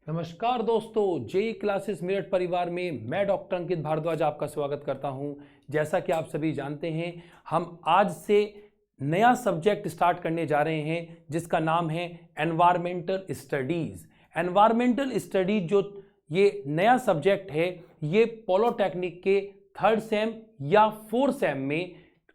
नमस्कार दोस्तों, JEE classes Meerut परिवार में मैं डॉक्टर अंकित भारद्वाज आपका स्वागत करता हूं। जैसा कि आप सभी जानते हैं, हम आज से नया सब्जेक्ट स्टार्ट करने जा रहे हैं जिसका नाम है एनवायरमेंटल स्टडीज। एनवायरमेंटल स्टडीज जो ये नया सब्जेक्ट है, ये पॉलिटेक्निक के थर्ड सेम या फोर्थ सेम में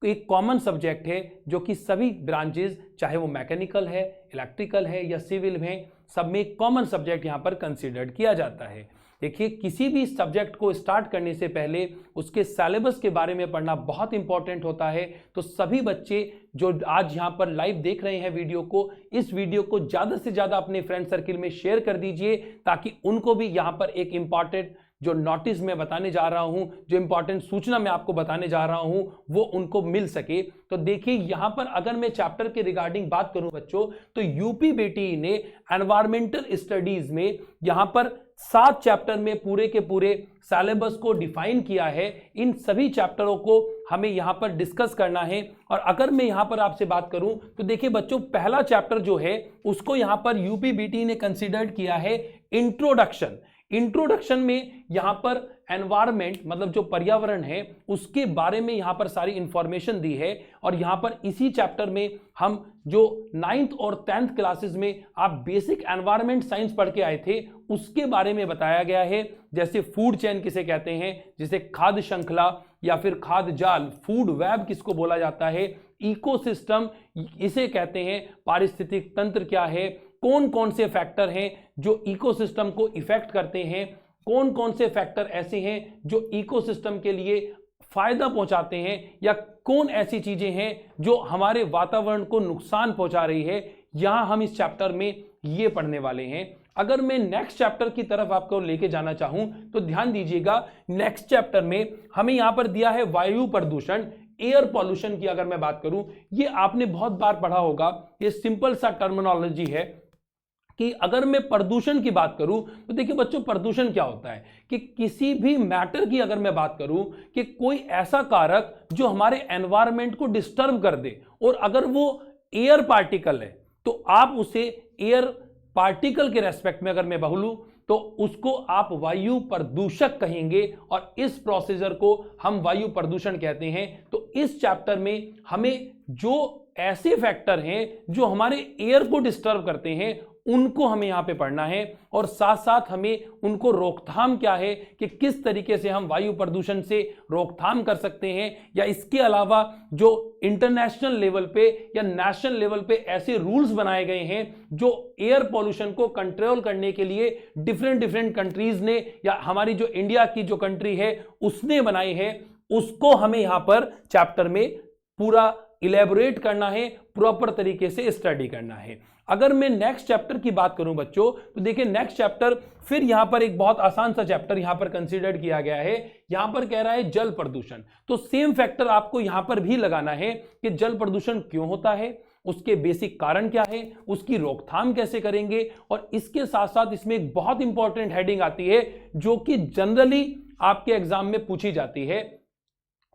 एक कॉमन सब्जेक्ट है जो कि सभी ब्रांचेस, चाहे वो मैकेनिकल है, इलेक्ट्रिकल है या सिविल में, सब में एक कॉमन सब्जेक्ट यहाँ पर कंसीडर्ड किया जाता है। देखिए, किसी भी सब्जेक्ट को स्टार्ट करने से पहले उसके सिलेबस के बारे में पढ़ना बहुत इंपॉर्टेंट होता है। तो सभी बच्चे जो आज यहाँ पर लाइव देख रहे हैं वीडियो को, इस वीडियो को ज़्यादा से ज़्यादा अपने फ्रेंड सर्किल में शेयर कर दीजिए ताकि उनको भी यहाँ पर एक इंपॉर्टेंट जो नोटिस मैं बताने जा रहा हूं, जो इंपॉर्टेंट सूचना मैं आपको बताने जा रहा हूं, वो उनको मिल सके। तो देखिए, यहां पर अगर मैं चैप्टर के रिगार्डिंग बात करूं बच्चों, तो यूपी बेटी ने एनवायरमेंटल स्टडीज में यहां पर 7 चैप्टर में पूरे के पूरे सिलेबस को डिफाइन किया है। इन सभी चैप्टरों को हमें यहां पर डिस्कस करना है। और अगर मैं यहां पर आपसे बात करूं तो देखिए बच्चों, पहला चैप्टर जो है उसको यहां पर यूपी बेटी ने कंसीडर्ड किया है इंट्रोडक्शन। इंट्रोडक्शन में यहां पर एनवायरमेंट मतलब जो पर्यावरण है उसके बारे में यहां पर सारी इंफॉर्मेशन दी है। और यहां पर इसी चैप्टर में हम जो 9th और 10th क्लासेस में आप बेसिक एनवायरमेंट साइंस पढ़ के आए थे उसके बारे में बताया गया है। जैसे फूड चेन किसे कहते हैं, जिसे खाद्य श्रृंखला या फिर खाद्य जाल, फूड वेब किसको बोला जाता है, इकोसिस्टम इसे कहते हैं, पारिस्थितिक तंत्र क्या है, कौन कौन से फैक्टर हैं जो इकोसिस्टम को इफेक्ट करते हैं, कौन कौन से फैक्टर ऐसे हैं जो इकोसिस्टम के लिए फायदा पहुंचाते हैं, या कौन ऐसी चीजें हैं जो हमारे वातावरण को नुकसान पहुंचा रही है, यहां हम इस चैप्टर में ये पढ़ने वाले हैं। अगर मैं नेक्स्ट चैप्टर की तरफ आपको लेके जाना चाहूं तो ध्यान दीजिएगा, नेक्स्ट चैप्टर में हमें यहां पर दिया है वायु प्रदूषण, एयर पॉल्यूशन की अगर मैं बात करूं, ये आपने बहुत बार पढ़ा होगा। ये सिंपल सा टर्मिनोलॉजी है कि अगर मैं प्रदूषण की बात करूं तो देखिए बच्चों, प्रदूषण क्या होता है कि किसी भी मैटर की अगर मैं बात करूं कि कोई ऐसा कारक जो हमारे एनवायरनमेंट को डिस्टर्ब कर दे, और अगर वो एयर पार्टिकल है तो आप उसे एयर पार्टिकल के रेस्पेक्ट में अगर मैं बोलूं तो उसको आप वायु प्रदूषक कहेंगे, और इस प्रोसीजर को हम वायु प्रदूषण कहते हैं। तो इस चैप्टर में हमें जो ऐसे फैक्टर हैं जो हमारे एयर को डिस्टर्ब करते हैं उनको हमें यहां पे पढ़ना है, और साथ साथ हमें उनको रोकथाम क्या है कि किस तरीके से हम वायु प्रदूषण से रोकथाम कर सकते हैं, या इसके अलावा जो इंटरनेशनल लेवल पे या नेशनल लेवल पे ऐसे रूल्स बनाए गए हैं जो एयर पॉल्यूशन को कंट्रोल करने के लिए डिफरेंट कंट्रीज ने, या हमारी जो इंडिया की जो कंट्री है उसने बनाए हैं, उसको हमें यहां पर चैप्टर में पूरा इलेबोरेट करना है, प्रॉपर तरीके से स्टडी करना है। अगर मैं नेक्स्ट चैप्टर की बात करूं बच्चों तो देखिए, नेक्स्ट चैप्टर फिर यहां पर एक बहुत आसान सा चैप्टर यहां पर कंसीडर्ड किया गया है। यहां पर कह रहा है जल प्रदूषण। तो सेम फैक्टर आपको यहां पर भी लगाना है कि जल प्रदूषण क्यों होता है, उसके बेसिक कारण क्या है, उसकी रोकथाम कैसे करेंगे। और इसके साथ साथ इसमें एक बहुत इंपॉर्टेंट हेडिंग आती है जो कि जनरली आपके एग्जाम में पूछी जाती है।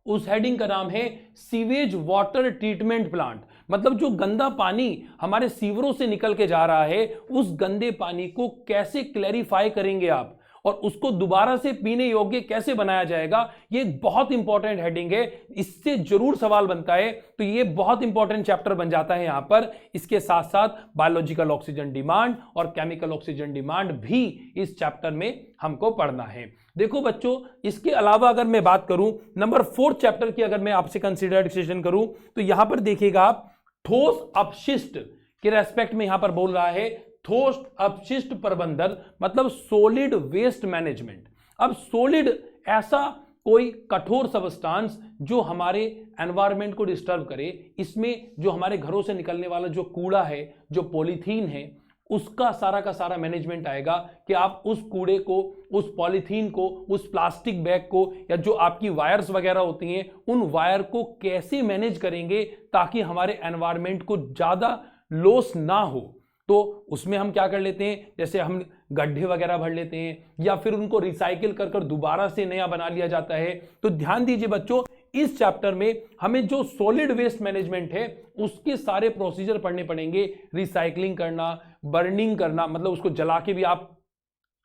उस हेडिंग का नाम है सीवेज वाटर ट्रीटमेंट प्लांट। मतलब जो गंदा पानी हमारे सीवरों से निकल के जा रहा है, उस गंदे पानी को कैसे क्लैरिफाई करेंगे आप, और उसको दोबारा से पीने योग्य कैसे बनाया जाएगा। ये एक बहुत इंपॉर्टेंट हेडिंग है, इससे जरूर सवाल बनता है। तो ये बहुत इंपॉर्टेंट चैप्टर बन जाता है यहां पर। इसके साथ साथ बायोलॉजिकल ऑक्सीजन डिमांड और केमिकल ऑक्सीजन डिमांड भी इस चैप्टर में हमको पढ़ना है। देखो बच्चों, इसके अलावा अगर मैं बात करूं नंबर 4 चैप्टर की, अगर मैं आपसे कंसीडरेशन करूं तो यहां पर देखिएगा आप, ठोस अपशिष्ट के रेस्पेक्ट में यहां पर बोल रहा है ठोस अपशिष्ट प्रबंधन, मतलब सॉलिड वेस्ट मैनेजमेंट। अब सॉलिड ऐसा कोई कठोर सबस्टांस जो हमारे एनवायरनमेंट को डिस्टर्ब करे, इसमें जो हमारे घरों से निकलने वाला जो कूड़ा है, जो पॉलीथीन है, उसका सारा का सारा मैनेजमेंट आएगा कि आप उस कूड़े को, उस पॉलीथीन को, उस प्लास्टिक बैग को, या जो आपकी वायर्स वगैरह होती हैं उन वायर को कैसे मैनेज करेंगे ताकि हमारे एनवायरनमेंट को ज़्यादा लॉस ना हो। तो उसमें हम क्या कर लेते हैं, जैसे हम गड्ढे वगैरह भर लेते हैं या फिर उनको रिसाइकिल कर कर दोबारा से नया बना लिया जाता है। तो ध्यान दीजिए बच्चों, इस चैप्टर में हमें जो सॉलिड वेस्ट मैनेजमेंट है उसके सारे प्रोसीजर पढ़ने पड़ेंगे। रिसाइकलिंग करना, बर्निंग करना, मतलब उसको जला के भी आप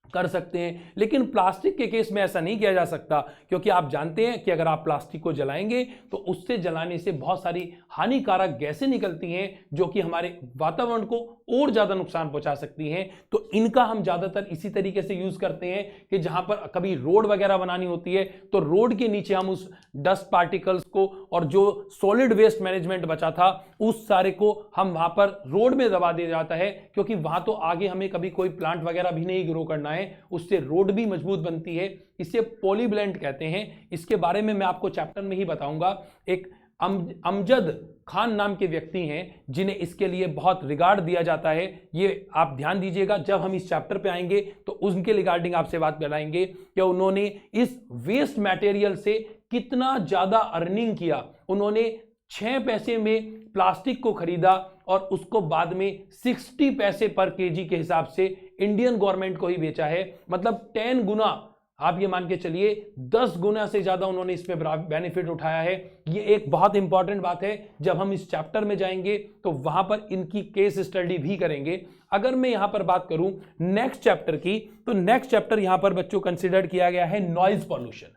कर सकते हैं, लेकिन प्लास्टिक के केस में ऐसा नहीं किया जा सकता, क्योंकि आप जानते हैं कि अगर आप प्लास्टिक को जलाएंगे तो उससे जलाने से बहुत सारी हानिकारक गैसें निकलती हैं जो कि हमारे वातावरण को और ज़्यादा नुकसान पहुंचा सकती हैं। तो इनका हम ज़्यादातर इसी तरीके से यूज़ करते हैं कि जहां पर कभी रोड वगैरह बनानी होती है तो रोड के नीचे हम उस डस्ट पार्टिकल्स को और जो सॉलिड वेस्ट मैनेजमेंट बचा था उस सारे को हम वहां पर रोड में दबा दिया जाता है, क्योंकि वहां तो आगे हमें कभी कोई प्लांट वगैरह भी नहीं ग्रो करना है, उससे रोड भी मजबूत बनती है। इसे पॉलीब्लेंट कहते हैं। इसके बारे में मैं आपको चैप्टर में ही बताऊंगा। एक अमजद खान नाम के व्यक्ति हैं जिन्हें इसके लिए बहुत रिगार्ड दिया जाता है। ये आप ध्यान दीजिएगा, जब हम इस चैप्टर पे आएंगे तो उनके रिगार्डिंग आपसे बात कराएंगे कि उन्होंने इस वेस्ट मटेरियल से कितना ज्यादा अर्निंग किया। उन्होंने 6 पैसे में प्लास्टिक को खरीदा और उसको बाद में 60 पैसे पर केजी के हिसाब से इंडियन गवर्नमेंट को ही बेचा है। मतलब 10 गुना, आप ये मान के चलिए 10 गुना से ज्यादा उन्होंने इसमें बेनिफिट उठाया है। ये एक बहुत इंपॉर्टेंट बात है। जब हम इस चैप्टर में जाएंगे तो वहां पर इनकी केस स्टडी भी करेंगे। अगर मैं यहां पर बात करूं नेक्स्ट चैप्टर की, तो नेक्स्ट चैप्टर यहां पर बच्चों कंसिडर किया गया है नॉइज पॉल्यूशन।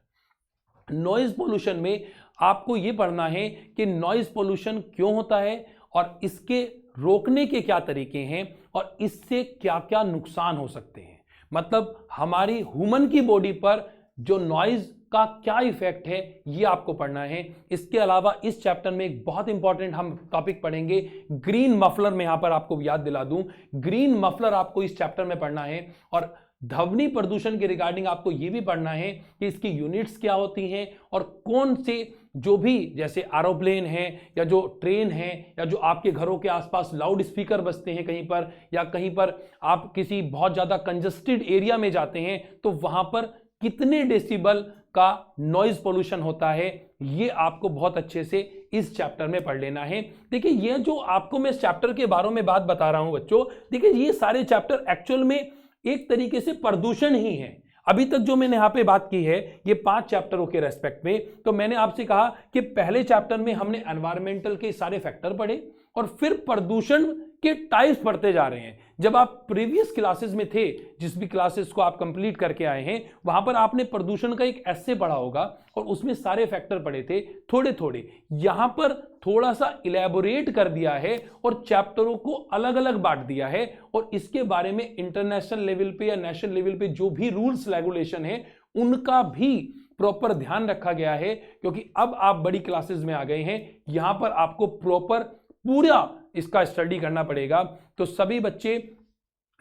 नॉइज पॉल्यूशन में आपको यह पढ़ना है कि नॉइज पॉल्यूशन क्यों होता है और इसके रोकने के क्या तरीके हैं और इससे क्या क्या नुकसान हो सकते हैं। मतलब हमारी ह्यूमन की बॉडी पर जो नॉइज का क्या इफेक्ट है ये आपको पढ़ना है। इसके अलावा इस चैप्टर में एक बहुत इंपॉर्टेंट हम टॉपिक पढ़ेंगे ग्रीन मफलर। में यहां पर आपको याद दिला दूं, ग्रीन मफलर आपको इस चैप्टर में पढ़ना है। और ध्वनि प्रदूषण के रिगार्डिंग आपको यह भी पढ़ना है कि इसकी यूनिट्स क्या होती हैं और कौन से जो भी जैसे एरोप्लेन है या जो ट्रेन है या जो आपके घरों के आसपास लाउड स्पीकर बजते हैं कहीं पर, या कहीं पर आप किसी बहुत ज्यादा कंजस्टेड एरिया में जाते हैं तो वहां पर कितने डेसिबल का नॉइज पोल्यूशन होता है, ये आपको बहुत अच्छे से इस चैप्टर में पढ़ लेना है। देखिए ये जो आपको मैं इस चैप्टर के बारे में बात बता रहा हूं बच्चों, देखिए ये सारे चैप्टर एक्चुअल में एक तरीके से प्रदूषण ही है। अभी तक जो मैंने यहां पे बात की है ये 5 चैप्टरों के रेस्पेक्ट में, तो मैंने आपसे कहा कि पहले चैप्टर में हमने एनवायरमेंटल के सारे फैक्टर पढ़े और फिर प्रदूषण के टाइप्स पढ़ते जा रहे हैं। जब आप प्रीवियस क्लासेस में थे, जिस भी क्लासेस को आप कंप्लीट करके आए हैं, वहां पर आपने प्रदूषण का एक एस्से पढ़ा होगा और उसमें सारे फैक्टर पढ़े थे थोड़े थोड़े। यहां पर थोड़ा सा इलेबोरेट कर दिया है और चैप्टरों को अलग अलग बांट दिया है और इसके बारे में इंटरनेशनल लेवल पे या नेशनल लेवल पे जो भी रूल्स रेगुलेशन है उनका भी प्रॉपर ध्यान रखा गया है, क्योंकि अब आप बड़ी क्लासेस में आ गए हैं। यहां पर आपको प्रॉपर पूरा इसका स्टडी करना पड़ेगा। तो सभी बच्चे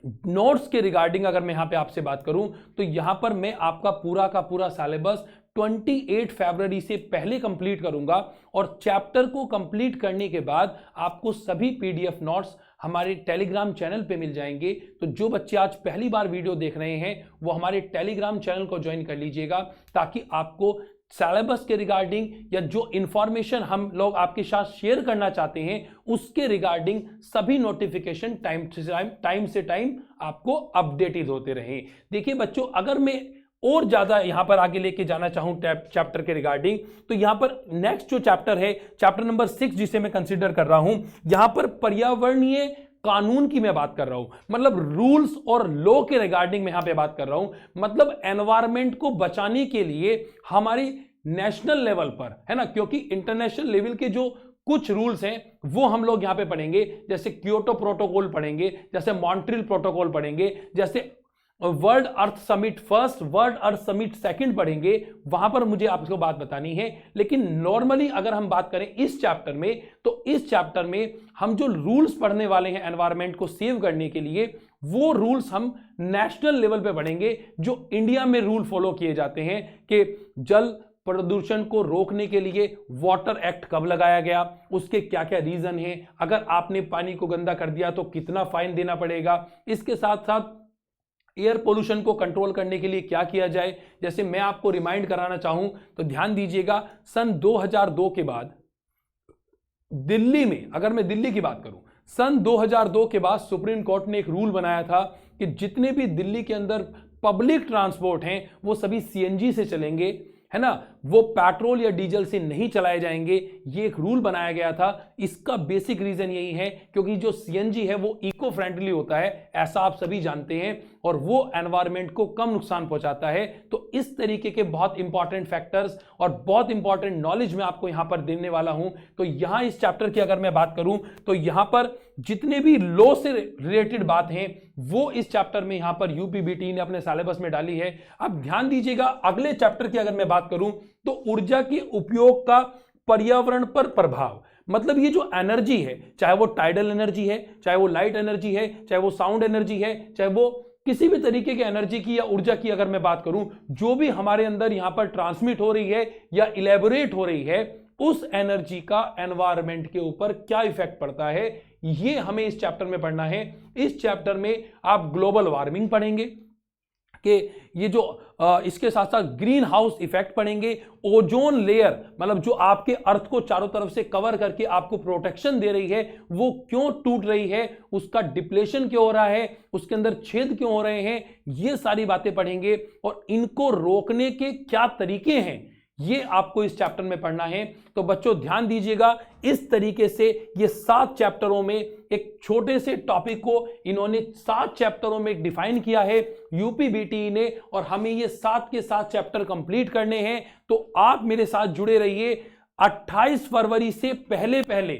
नोट्स के रिगार्डिंग अगर मैं यहां पे आपसे बात करूं तो यहां पर मैं आपका पूरा का पूरा सिलेबस 28 फरवरी से पहले कंप्लीट करूंगा और चैप्टर को कंप्लीट करने के बाद आपको सभी पीडीएफ नोट्स हमारे टेलीग्राम चैनल पे मिल जाएंगे। तो जो बच्चे आज पहली बार वीडियो देख रहे हैं वो हमारे टेलीग्राम चैनल को ज्वाइन कर लीजिएगा, ताकि आपको सिलेबस के रिगार्डिंग या जो इंफॉर्मेशन हम लोग आपके साथ शेयर करना चाहते हैं उसके रिगार्डिंग सभी नोटिफिकेशन टाइम से टाइम आपको अपडेटेड होते रहें। देखिए बच्चों, अगर मैं और ज्यादा यहां पर आगे लेके जाना चाहूं चैप्टर के रिगार्डिंग, तो यहां पर नेक्स्ट जो चैप्टर है, चैप्टर नंबर 6 जिसे मैं कंसीडर कर रहा हूं, यहां पर पर्यावरणीय कानून की मैं बात कर रहा हूं। मतलब रूल्स और लॉ के रिगार्डिंग में यहां पे बात कर रहा हूं। मतलब एनवायरमेंट को बचाने के लिए हमारी नेशनल लेवल पर, है ना, क्योंकि इंटरनेशनल लेवल के जो कुछ रूल्स हैं वो हम लोग यहां पे पढ़ेंगे, जैसे क्योटो प्रोटोकॉल पढ़ेंगे, जैसे मॉन्ट्रियल प्रोटोकॉल पढ़ेंगे, जैसे वर्ल्ड अर्थ समिट फर्स्ट, वर्ल्ड अर्थ समिट सेकंड पढ़ेंगे। वहां पर मुझे आपको बात बतानी है। लेकिन नॉर्मली अगर हम बात करें इस चैप्टर में, तो इस चैप्टर में हम जो रूल्स पढ़ने वाले हैं एनवायरमेंट को सेव करने के लिए, वो रूल्स हम नेशनल लेवल पे पढ़ेंगे, जो इंडिया में रूल फॉलो किए जाते हैं कि जल प्रदूषण को रोकने के लिए वाटर एक्ट कब लगाया गया, उसके क्या क्या रीजन है, अगर आपने पानी को गंदा कर दिया तो कितना फाइन देना पड़ेगा, इसके साथ साथ एयर पोल्यूशन को कंट्रोल करने के लिए क्या किया जाए। जैसे मैं आपको रिमाइंड कराना चाहूं तो ध्यान दीजिएगा, सन 2002 के बाद दिल्ली में, अगर मैं दिल्ली की बात करूं, सन 2002 के बाद सुप्रीम कोर्ट ने एक रूल बनाया था कि जितने भी दिल्ली के अंदर पब्लिक ट्रांसपोर्ट हैं वो सभी सीएनजी से चलेंगे, है ना। वो पेट्रोल या डीजल से नहीं चलाए जाएंगे, ये एक रूल बनाया गया था। इसका बेसिक रीजन यही है क्योंकि जो सीएनजी है वो इको फ्रेंडली होता है, ऐसा आप सभी जानते हैं, और वो एनवायरनमेंट को कम नुकसान पहुंचाता है। तो इस तरीके के बहुत इंपॉर्टेंट फैक्टर्स और बहुत इंपॉर्टेंट नॉलेज मैं आपको यहां पर देने वाला हूं। तो यहां इस चैप्टर की अगर मैं बात करूं तो यहां पर जितने भी लॉ से रिलेटेड बात हैं वो इस चैप्टर में यहां पर यूपीबीटी ने अपने सिलेबस में डाली है। अब ध्यान दीजिएगा, अगले चैप्टर की अगर मैं बात करूं तो ऊर्जा के उपयोग का पर्यावरण पर प्रभाव, मतलब ये जो एनर्जी है, चाहे वो टाइडल एनर्जी है, चाहे वो लाइट एनर्जी है, चाहे वो साउंड एनर्जी है, चाहे वो किसी भी तरीके की एनर्जी की या ऊर्जा की अगर मैं बात करूं, जो भी हमारे अंदर यहां पर ट्रांसमिट हो रही है या इलेबोरेट हो रही है, उस एनर्जी का एनवायरनमेंट के ऊपर क्या इफेक्ट पड़ता है, ये हमें इस चैप्टर में पढ़ना है। इस चैप्टर में आप ग्लोबल वार्मिंग पढ़ेंगे कि ये जो इसके साथ साथ ग्रीन हाउस इफेक्ट पढ़ेंगे, ओजोन लेयर मतलब जो आपके अर्थ को चारों तरफ से कवर करके आपको प्रोटेक्शन दे रही है वो क्यों टूट रही है, उसका डिप्लेशन क्यों हो रहा है, उसके अंदर छेद क्यों हो रहे हैं, ये सारी बातें पढ़ेंगे और इनको रोकने के क्या तरीके हैं ये आपको इस चैप्टर में पढ़ना है। तो बच्चों ध्यान दीजिएगा, इस तरीके से ये 7 चैप्टरों में एक छोटे से टॉपिक को इन्होंने 7 चैप्टरों में डिफाइन किया है यूपीबीटी ने, और हमें ये 7 के 7 चैप्टर कंप्लीट करने हैं। तो आप मेरे साथ जुड़े रहिए। 28 फरवरी से पहले पहले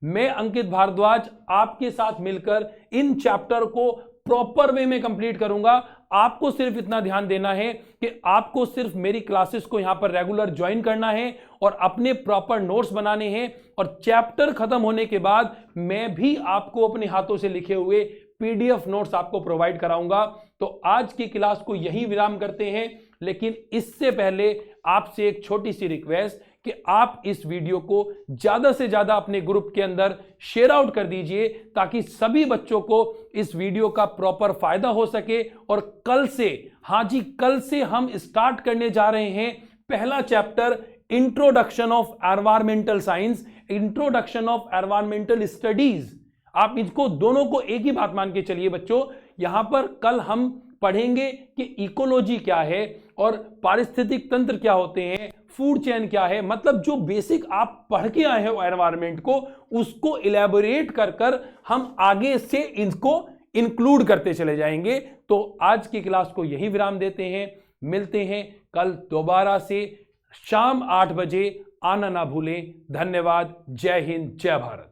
मैं अंकित भारद्वाज आपके साथ मिलकर इन चैप्टर को प्रॉपर वे में कंप्लीट करूंगा। आपको सिर्फ इतना ध्यान देना है कि आपको सिर्फ मेरी क्लासेस को यहां पर रेगुलर ज्वाइन करना है और अपने प्रॉपर नोट्स बनाने हैं, और चैप्टर खत्म होने के बाद मैं भी आपको अपने हाथों से लिखे हुए पीडीएफ नोट्स आपको प्रोवाइड कराऊंगा। तो आज की क्लास को यही विराम करते हैं, लेकिन इससे पहले आपसे एक छोटी सी रिक्वेस्ट कि आप इस वीडियो को ज्यादा से ज्यादा अपने ग्रुप के अंदर शेयर आउट कर दीजिए ताकि सभी बच्चों को इस वीडियो का प्रॉपर फायदा हो सके। और कल से, हां जी, कल से हम स्टार्ट करने जा रहे हैं पहला chapter, introduction of environmental science, introduction of environmental studies. आप इसको दोनों को एक ही बात मान के चलिए बच्चों। यहां पर कल हम पढ़ेंगे कि इकोलॉजी क्या है और पारिस्थितिक तंत्र क्या होते हैं, फूड चेन क्या है, मतलब जो बेसिक आप पढ़ के आए हो एनवायरनमेंट को, उसको इलेबोरेट कर कर हम आगे से इनको इंक्लूड करते चले जाएंगे। तो आज की क्लास को यही विराम देते हैं, मिलते हैं कल दोबारा से शाम 8 बजे। आना ना भूलें। धन्यवाद। जय हिंद, जय भारत।